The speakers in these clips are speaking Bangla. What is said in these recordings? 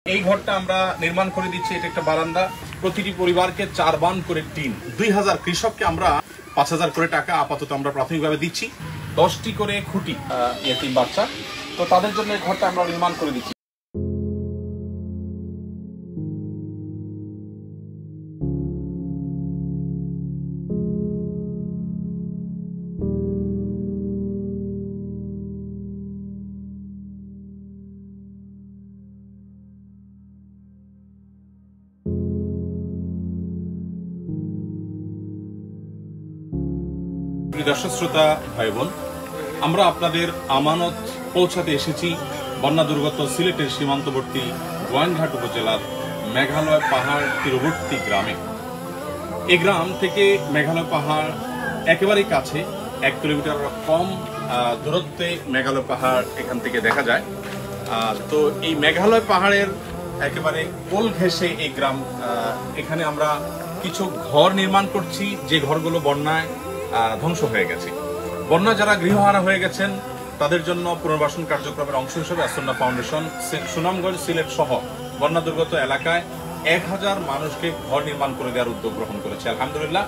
এই ঘরটা আমরা নির্মাণ করে দিচ্ছি। এটা একটা বারান্দা, প্রতিটি পরিবারকে 4 বান করে টিন। 2000 কৃষককে আমরা 5000 করে টাকা আপাতত আমরা প্রাথমিকভাবে দিচ্ছি। 10টি করে খুঁটি এতিম বাচ্চা, তো তাদের জন্য এই ঘরটা আমরা নির্মাণ করে দিচ্ছি। দর্শক শ্রোতা ভাই বোন, আমরা আপনাদের আমানত পৌঁছাতে এসেছি বন্যা দুর্গত সিলেটের সীমান্তবর্তী গোয়াইনঘাট উপজেলার মেঘালয় পাহাড় তীরবর্তী গ্রামে। এই গ্রাম থেকে মেঘালয় পাহাড় একেবারেই কাছে, 1 কিলোমিটার কম দূরত্বে মেঘালয় পাহাড় এখান থেকে দেখা যায়। তো এই মেঘালয় পাহাড়ের একেবারে কোল ঘেঁষে এই গ্রাম। এখানে আমরা কিছু ঘর নির্মাণ করছি, যে ঘরগুলো বন্যায় ধ্বংস হয়ে গেছে। বন্যা যারা গৃহহারা হয়ে গেছেন তাদের জন্য পুনর্বাসন কার্যক্রমের অংশ হিসেবে আসন্না ফাউন্ডেশন সুনামগঞ্জ সিলেট সহ বন্যা দুর্গত এলাকায় 1000 মানুষকে ঘর নির্মাণ করে দেওয়ার উদ্যোগ গ্রহণ করেছে। আলহামদুলিল্লাহ,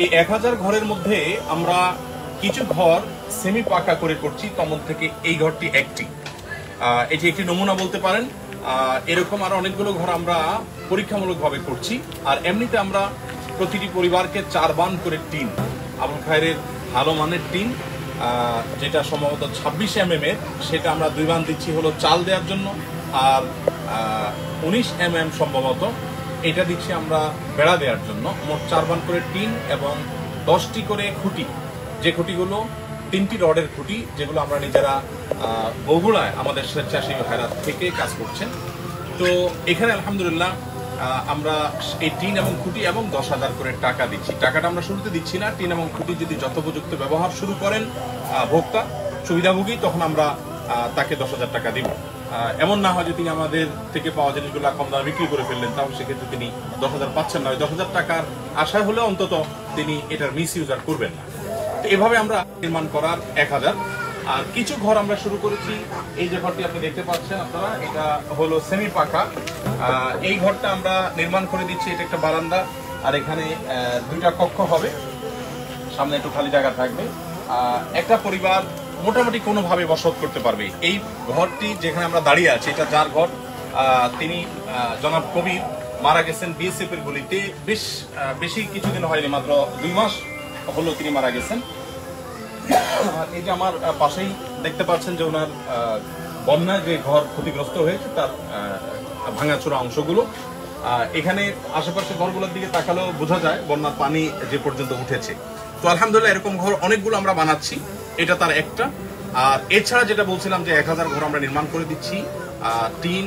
এই 1000 ঘরের মধ্যে আমরা কিছু ঘর সেমি পাকা করে করছি, তার মধ্যে থেকে এই ঘরটি একটি। এটি একটি নমুনা বলতে পারেন। এরকম আরো অনেকগুলো ঘর আমরা পরীক্ষামূলকভাবে করছি। আর এমনিতে আমরা প্রতিটি পরিবারকে 4 বান করে টিন, আবুল খায়েরের ভালো মানের টিন, যেটা সম্ভবত 26 mm এর, সেটা আমরা 2 বান দিচ্ছি হলো চাল দেওয়ার জন্য। আর 19 mm সম্ভবত এটা দিচ্ছি আমরা বেড়া দেওয়ার জন্য। মোট 4 বান করে টিন এবং 10টি করে খুঁটি, যে খুঁটিগুলো 3টি রডের খুঁটি, যেগুলো আমরা নিজেরা বগুড়ায় আমাদের স্বেচ্ছাসেবী ভাইরা থেকে কাজ করছেন। তো এখানে আলহামদুলিল্লাহ আমরা এই টিন এবং খুঁটি এবং 10,000 করে টাকা দিচ্ছি। টাকাটা আমরা শুরুতে দিচ্ছি না, টিন এবং খুঁটি যদি যথোপযুক্ত ব্যবহার শুরু করেন ভোক্তা সুবিধাভোগী, তখন আমরা তাকে 10,000 টাকা দিব। এমন না হয় যে তিনি আমাদের থেকে পাওয়া জিনিসগুলো কম দামে বিক্রি করে ফেললেন, তাহলে সেক্ষেত্রে তিনি 10,000 পাচ্ছেন না। 10,000 টাকার আশায় হলে অন্তত তিনি এটার মিস ইউজার করবেন না। তো এভাবে আমরা নির্মাণ করার 1000। আর কিছু ঘর আমরা শুরু করেছি। এই যে ঘরটি আপনি দেখতে পাচ্ছেন আপনারা, এটা হলো সেমি পাকা। এই ঘরটা আমরা নির্মাণ করে দিচ্ছি। এটা একটা বারান্দা, আর এখানে 2টা কক্ষ হবে, সামনে একটু খালি জায়গা থাকবে। একটা পরিবার মোটামুটি কোনোভাবে বসবাস করতে পারবে। এই ঘরটি যেখানে আমরা দাঁড়িয়ে আছি, এটা যার ঘর, তিনি জনাব কবির মারা গেছেন বিএসএফ এর গুলিতে। বেশি কিছুদিন হয়নি, মাত্র 2 মাস হলো তিনি মারা গেছেন। এই যে আমার পাশেই দেখতে পাচ্ছেন যে ওনার বন্যায় যে ঘর ক্ষতিগ্রস্ত হয়েছে তার ভাঙাচোরা অংশগুলো। এখানে আশেপাশে ঘরগুলোর দিকে তাকালেও বোঝা যায় বন্যার পানি যে পর্যন্ত উঠেছে। তো আলহামদুলিল্লাহ এরকম ঘর অনেকগুলো আমরা বানাচ্ছি, এটা তার একটা। আর এছাড়া যেটা বলছিলাম যে 1000 ঘর আমরা নির্মাণ করে দিচ্ছি টিন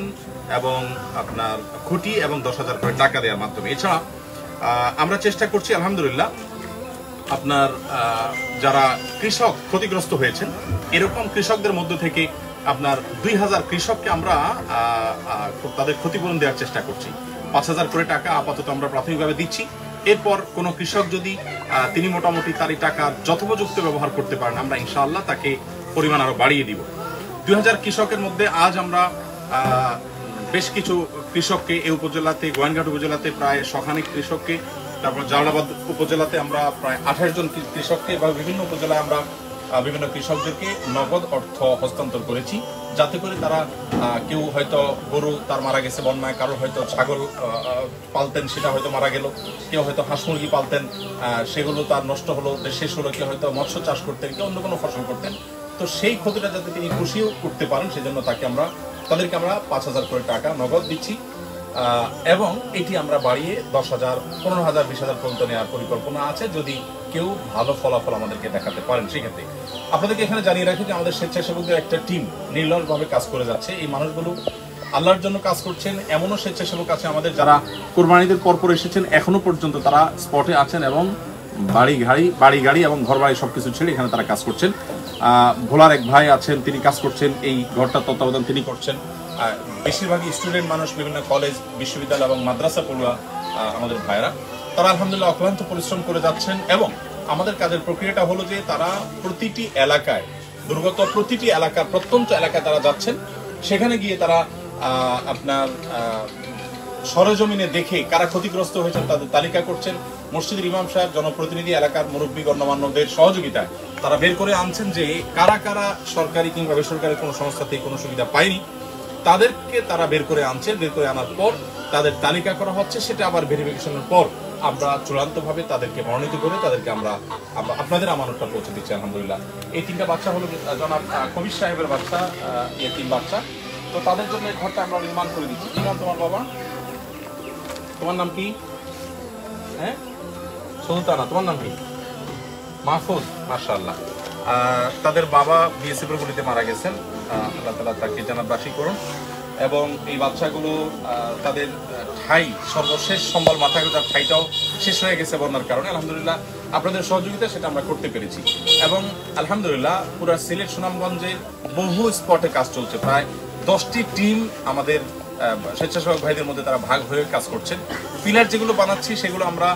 এবং আপনার খুঁটি এবং 10,000 করে টাকা দেওয়ার মাধ্যমে। এছাড়া আমরা চেষ্টা করছি আলহামদুলিল্লাহ আপনার যারা কৃষক ক্ষতিগ্রস্ত হয়েছেন, এরকম কৃষকদের মধ্য থেকে আপনার 2000 কৃষককে আমরা তাদের ক্ষতিপূরণ দেওয়ার চেষ্টা করছি। 5000 করে টাকা আপাতত আমরা প্রাথমিকভাবে দিচ্ছি। এরপর কোনো কৃষক যদি তিনি মোটামুটি তার এই টাকা যথোপযুক্ত ব্যবহার করতে পারেন, আমরা ইনশাআল্লাহ তাকে পরিমাণ আরো বাড়িয়ে দিব। 2000 কৃষকের মধ্যে আজ আমরা বেশ কিছু কৃষককে এই উপজেলাতে, গোয়াইনঘাট উপজেলাতে প্রায় 100 কৃষককে, তারপর জালালাবাদ উপজেলাতে আমরা প্রায় 28 জন কৃষককে, বা বিভিন্ন উপজেলায় আমরা বিভিন্ন কৃষকদেরকে নগদ অর্থ হস্তান্তর করেছি, যাতে করে তারা কেউ হয়তো গরু তার মারা গেছে বন্যায়, কারো হয়তো ছাগল পালতেন সেটা হয়তো মারা গেল, কেউ হয়তো হাঁস মুরগি পালতেন সেগুলো তার নষ্ট হলো, শেষ হলো, কেউ হয়তো মৎস্য চাষ করতেন, কেউ অন্য কোনো ফসল করতেন। তো সেই ক্ষতিটা যাতে তিনি খুশিও করতে পারেন, সেজন্য তাদেরকে আমরা 5000 করে টাকা নগদ দিচ্ছি। এবং এটি আমরা বাড়িয়ে 10,000, 15,000, 20,000 পর্যন্ত নেওয়ার পরিকল্পনা আছে, যদি কেউ ভালো ফলাফল আমাদেরকে দেখাতে পারেন। সেক্ষেত্রে আপনাদেরকে এখানে জানিয়ে রাখি যে আমাদের স্বেচ্ছাসেবকদের একটা টিম নির্লসভাবে কাজ করে যাচ্ছে। এই মানুষগুলো আল্লাহর জন্য কাজ করছেন। এমনও স্বেচ্ছাসেবক আছে আমাদের যারা কোরবানিদের পরপর এসেছেন, এখনো পর্যন্ত তারা স্পটে আছেন এবং বাড়ি গাড়ি এবং ঘর বাড়ি সবকিছু ছেড়ে এখানে তারা কাজ করছেন। ভোলার এক ভাই আছেন, তিনি কাজ করছেন, এই ঘরটার তত্ত্বাবধান তিনি করছেন। বেশিরভাগই স্টুডেন্ট মানুষ, বিভিন্ন কলেজ, বিশ্ববিদ্যালয় এবং মাদ্রাসা পড়ুয়া আমাদের ভাইরা, তারা আলহামদুলিল্লাহ অক্লান্ত পরিশ্রম করে যাচ্ছেন। এবং আমাদের কাজের প্রক্রিয়াটা হলো যে তারা প্রতিটি এলাকায়, দুর্গত প্রতিটি এলাকার প্রত্যন্ত এলাকায় তারা যাচ্ছেন, সেখানে গিয়ে তারা আপনার সরেজমিনে দেখে কারা ক্ষতিগ্রস্ত হয়েছেন তাদের তালিকা করছেন। মসজিদের ইমাম সাহেব, জনপ্রতিনিধি, এলাকার মুরব্বী গণ্যমান্যদের সহযোগিতায় তারা বের করে আনছেন যে কারা কারা সরকারি কিংবা বেসরকারি কোনো সংস্থা থেকে কোনো সুবিধা পায়নি, তাদেরকে তারা বের করে আনছেন। বের করে আনার পর তাদের তালিকা করা হচ্ছে, সেটা আবার ভেরিফিকেশনের পর আমরা চূড়ান্তভাবে তাদেরকে মনোনীত করে তাদেরকে আমরা আপনাদের আমানতটা পৌঁছে দিচ্ছি আলহামদুলিল্লাহ। এই 3টা বাচ্চা হলো জনাব কবির সাহেবের বাচ্চা, এই 3 বাচ্চা। তো তাদের জন্য এই ঘরটা আমরা নির্মাণ করে দিচ্ছি। কি নাম তোমার বাবা? তোমার নাম কি? হ্যাঁ, সুলতানা। তোমার নাম কি? মাহফুজ। মাশাআল্লাহ। তাদের বাবা বিএসএফ এর গুলিতে মারা গেছেন, আল্লাহ তাআলা তাকে জান্নাতবাসী করুন। এবং এই বাচ্চাগুলো তাদের ঠাই, সর্বশেষ সম্বল মাথা গোজার ঠাইটাও শেষ হয়ে গেছে বন্যার কারণে। আলহামদুলিল্লাহ আপনাদের সহযোগিতা সেটা আমরা করতে পেরেছি। এবং আলহামদুলিল্লাহ পুরো সিলেট সুনামগঞ্জে বহু স্পটে কাজ চলছে। প্রায় 10টি টিম আমাদের স্বেচ্ছাসেবক ভাইদের মধ্যে তারা ভাগ হয়ে কাজ করছেন। পিলার যেগুলো বানাচ্ছি সেগুলো আমরা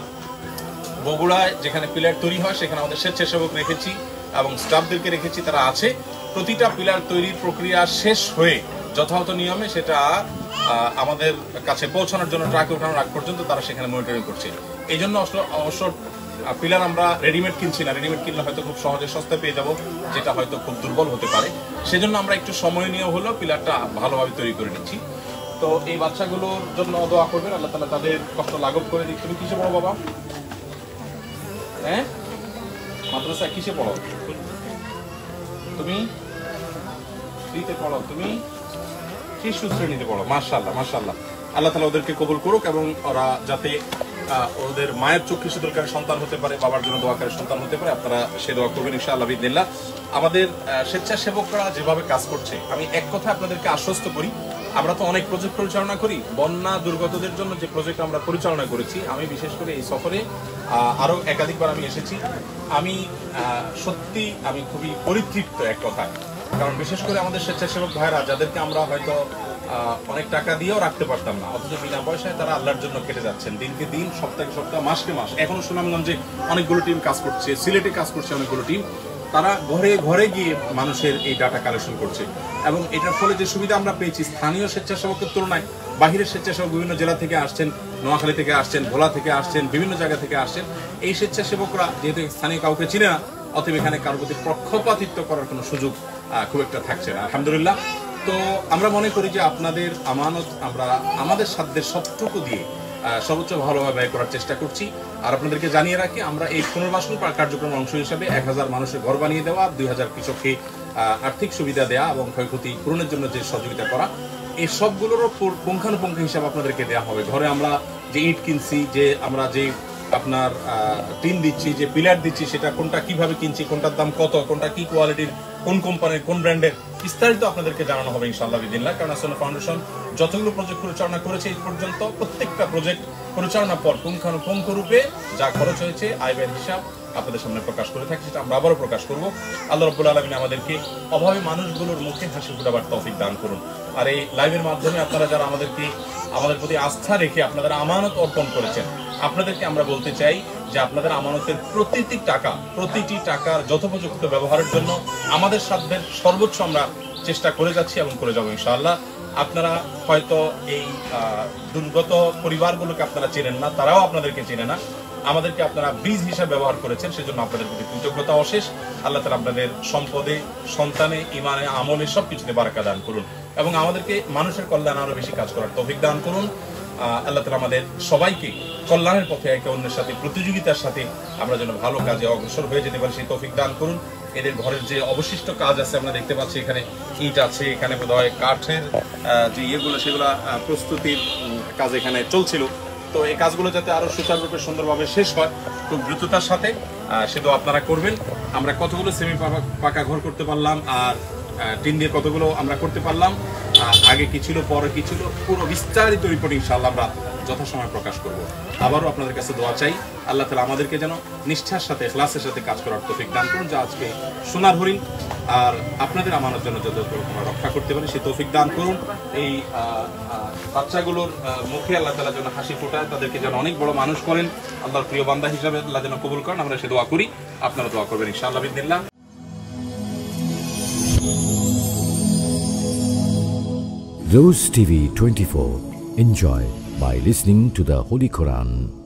বগুড়ায় যেখানে পিলার তৈরি হয় সেখানে আমাদের স্বেচ্ছাসেবক রেখেছি এবং স্টাফদেরকে রেখেছি, তারা আছে। প্রতিটা পিলার তৈরির প্রক্রিয়া শেষ হয়ে যথাযথ নিয়মে সেটা আমাদের কাছে পৌঁছানোর জন্য ট্রাকে ওঠানোর আগ পর্যন্ত তারা সেখানে মনিটরিং করছে। এই জন্য অবশ্য পিলার আমরা রেডিমেড কিনছি না। রেডিমেড কিনলে হয়তো খুব সহজে সস্তায় পেয়ে যাবো, যেটা হয়তো খুব দুর্বল হতে পারে। সেজন্য আমরা একটু সময় নিয়ে হলেও পিলারটা ভালোভাবে তৈরি করে নিচ্ছি। তো এই বাচ্চাগুলোর জন্য দোয়া করবেন, আল্লাহ তাআলা তাদের কষ্ট লাঘব করে দিক। তুমি কিসে পড়ো বাবা? হ্যাঁ, মাদ্রাসা কিসে পড়ো? তুমি 3তে পড়ো। তুমি শিশু শ্রেণীতে পড়ো। মাশাআল্লাহ মাশাআল্লাহ। আল্লাহ তাআলা ওদেরকে কবুল করুক এবং ওরা যাতে ওদের মায়ের চক্ষু শীতলকারী সন্তান হতে পারে, বাবার জন্য দোয়াকারী সন্তান হতে পারে। আপনারা সে দোয়া করবেন ইনশাআল্লাহ বিদিনিল্লাহ। আমাদের স্বেচ্ছাসেবকরা যেভাবে কাজ করছে, আমি এক কথা আপনাদেরকে আশ্বস্ত করি, আমরা তো অনেক প্রজেক্ট পরিচালনা করি। বন্যা দুর্গতদের জন্য যে প্রজেক্ট আমরা পরিচালনা করেছি, আমি বিশেষ করে এই সফরে আরো একাধিকবার আমি এসেছি। আমি সত্যি আমি খুবই পরিতৃপ্ত এক কথায়। কারণ বিশেষ করে আমাদের স্বেচ্ছাসেবক ভাইরা, যাদেরকে আমরা হয়তো অনেক টাকা দিয়েও রাখতে পারতাম না, অথচ বিনা পয়সায় তারা আল্লাহর জন্য কেটে যাচ্ছেন দিনকে দিন, সপ্তাহে সপ্তাহ, মাসকে মাস। এখনো সুনামগঞ্জে অনেকগুলো টিম কাজ করছে, সিলেটে কাজ করছে অনেকগুলো টিম। তারা ঘরে ঘরে গিয়ে মানুষের এই ডাটা কালেকশন করছে এবং এটার ফলে যে সুবিধা আমরা পেয়েছি, স্থানীয় স্বেচ্ছাসেবকের তুলনায় বাহিরের স্বেচ্ছাসেবক বিভিন্ন জেলা থেকে আসছেন, নোয়াখালী থেকে আসছেন, ভোলা থেকে আসছেন, বিভিন্ন জায়গা থেকে আসছেন। এই স্বেচ্ছাসেবকরা যেহেতু স্থানীয় কাউকে চিনে না, অতএব এখানে কারোর প্রতি পক্ষপাতিত্ব করার কোনো সুযোগ খুব একটা থাকছে না আলহামদুলিল্লাহ। তো আমরা মনে করি যে আপনাদের আমানত আমরা আমাদের সাধ্যের সবটুকু দিয়ে সর্বোচ্চ ভালোভাবে ব্যয় করার চেষ্টা করছি। আর আপনাদেরকে জানিয়ে রাখি, আমরা এই পুনর্বাসন কার্যক্রমের অংশ হিসাবে 1000 মানুষের ঘর বানিয়ে দেওয়া, 2000 কৃষককে আর্থিক সুবিধা দেওয়া এবং ক্ষয়ক্ষতি পূরণের জন্য যে সহযোগিতা করা, এই সবগুলোরও পুঙ্খানুপুঙ্খ হিসাব আপনাদেরকে দেওয়া হবে। ঘরে আমরা যে ইট কিনছি, যে আমরা যে আপনার টিন দিচ্ছি, যে পিলার দিচ্ছি, সেটা কোনটা কিভাবে কিনছি, কোনটার দাম কত, কোনটা কি কোয়ালিটির, কোন কোম্পানির, কোন ব্র্যান্ডের, বিস্তারিত আপনাদেরকে জানানো হবে ইনশাআল্লাহ বিদিনিল্লাহ। কারণ আসলে ফাউন্ডেশন যতগুলো প্রজেক্ট পরিচালনা করেছে এই পর্যন্ত, প্রত্যেকটা প্রজেক্ট পরিচালনার পর পুঙ্খানুপুঙ্খ রূপে যা খরচ হয়েছে আয় ব্যয়ের হিসাব আপনাদের সামনে প্রকাশ করে থাকি, সেটা আমরা আবারও প্রকাশ করব। আল্লাহ রাব্বুল আলামিন আমাদেরকে অভাবী মানুষগুলোর মুখে হাসি ফোটাবার তৌফিক দান করুন। আর এই লাইভের মাধ্যমে আপনারা যারা আমাদের প্রতি আস্থা রেখে আপনাদের আমানত অর্পণ করেছেন, আপনাদেরকে আমরা বলতে চাই যে আপনাদের আমানতের প্রতিটি টাকার যথোপযুক্ত ব্যবহারের জন্য আমাদের সাধ্যের সর্বোচ্চ আমরা চেষ্টা করে যাচ্ছি এবং করে যাবো ইনশাআল্লাহ। আপনারা হয়তো এই দুর্গত পরিবারগুলোকে আপনারা চেনেন না, তারাও আপনাদেরকে চেনে না, আমাদেরকে আপনারা ব্রিজ হিসাবে ব্যবহার করেছেন, সেজন্য আপনাদের প্রতি কৃতজ্ঞতা অশেষ। আল্লাহ তাআলা আপনাদের সম্পদে, সন্তানে, ইমানে, আমলে সবকিছুতে বারাকা দান করুন এবং আমাদেরকে মানুষের কল্যাণে আরো বেশি কাজ করার তৌফিক দান করুন। আল্লাহ তাআলা আমাদের সবাইকে কল্যাণের পথে একে অন্যের সাথে প্রতিযোগিতার সাথে আমরা যেন ভালো কাজে অগ্রসর হয়ে যেতে পারি, সেই তৌফিক দান করুন। এদের ঘরের যে অবশিষ্ট কাজ আছে আমরা দেখতে পাচ্ছি, এখানে ইট আছে, এখানে বোধহয় কাঠের যে ইয়েগুলো সেগুলো প্রস্তুতির কাজ এখানে চলছিল। তো এই কাজগুলো যাতে আরো সুচারুরূপে সুন্দরভাবে শেষ হয় খুব দ্রুততার সাথে, সেটাও আপনারা করবেন। আমরা কতগুলো সেমি পাকা ঘর করতে পারলাম আর টিন দিয়ে কতগুলো আমরা করতে পারলাম, আগে কি ছিল, পরে কি ছিল, পুরো বিস্তারিত রিপোর্ট ইনশাআল্লাহ আমরা যথাসময় প্রকাশ করব। আবারও আপনাদের কাছে দোয়া চাই, আল্লাহ তাআলা আমাদেরকে যেন নিষ্ঠার সাথে, ইখলাসের সাথে কাজ করার তৌফিক দান করুন, যা আজকে সোনার হরিণ আর আপনাদের আমাদের জন্য যতটুকু আমরা রক্ষা করতে পারি সেই তৌফিক দান করুন। এই বাচ্চাগুলোর মুখে আল্লাহ তাআলা যেন হাসি ফোটায়, তাদেরকে যেন অনেক বড় মানুষ করেন, আল্লাহর প্রিয় বান্দা হিসাবে আল্লাহ যেন কবুল করেন, আমরা সে দোয়া করি। আপনারা দোয়া করবেন ইনশাআল্লাহ বিদিনিল্লাহ। Rose TV 24. Enjoy by listening to the Holy Quran.